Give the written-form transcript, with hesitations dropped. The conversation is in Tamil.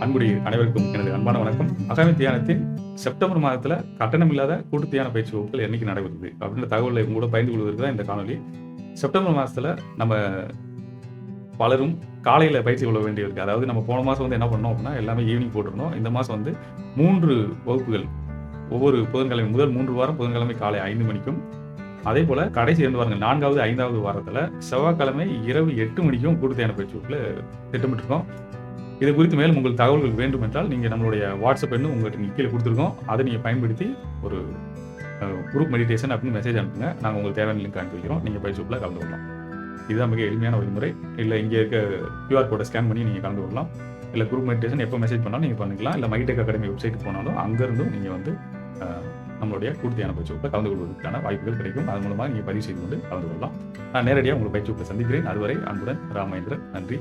அன்புடைய அனைவருக்கும் எனது அன்பான வணக்கம். அகாமி தியானத்தின் செப்டம்பர் மாதத்துல கட்டணமில்லாத கூட்டு தியான பயிற்சி வகுப்புகள் என்னைக்கு நடைபெறுது அப்படின்ற தகவலை உங்களோட பகிர்ந்து கொள்வதற்கு தான் இந்த காணொலி. செப்டம்பர் மாசத்துல நம்ம பலரும் காலையில பயிற்சி கொள்ள வேண்டியிருக்கு. அதாவது நம்ம போன மாசம் வந்து என்ன பண்ணோம் அப்படின்னா, எல்லாமே ஈவினிங் போட்டிருந்தோம். இந்த மாசம் வந்து 3 வகுப்புகள் ஒவ்வொரு புதன்கிழமை முதல் 3 வாரம் புதன்கிழமை காலை 5 மணிக்கும், அதேபோல கடைசி 2 வாரங்கள் 4வது, 5வது வாரத்துல செவ்வாய்க்கிழமை இரவு 8 மணிக்கும் கூட்டு தியான பயிற்சி வகுப்புல திட்டமிட்டிருக்கோம். இது குறித்து மேலும் உங்களுக்கு தகவல்கள் வேண்டும் என்றால், நீங்க நம்மளுடைய வாட்ஸ்அப் எண்ணு உங்களுக்கு கீழ குடுத்திருக்கோம். அதை நீங்க பயன்படுத்தி ஒரு குரூப் மெடிடேஷன் அப்படின்னு மெசேஜ் அனுப்புங்க. நாங்க உங்களுக்கு தேவையான லிங்க் அனுப்பி வைக்கிறோம். நீங்க பயிற்சி வகுப்புல கலந்து கொள்ளலாம். இதுதான் மிக எளிமையான வழிமுறை. இல்ல இங்க இருக்க QR கோட ஸ்கேன் பண்ணி நீங்க கலந்து கொள்ளலாம். இல்ல குரூப் மெடிடேஷன் எப்ப மெசேஜ் பண்ணாலும் நீங்க பண்ணிக்கலாம். இல்ல மைடெக் அகாடமி வெப்சைட்டுக்கு போனாலும் அங்கிருந்தும் நீங்க வந்து நம்மளுடைய கூட்டு தியான பயிற்சி வகுப்புல கலந்து கொள்வதற்கான வாய்ப்புகள் கிடைக்கும். அதன் மூலமா நீங்க பதிவு செய்து கொண்டு கலந்து கொள்ளலாம். நான் நேரடியாக உங்களை பயிற்சி வகுப்புல சந்திக்கிறேன். அதுவரை அன்புடன் ராமேந்திரன். நன்றி.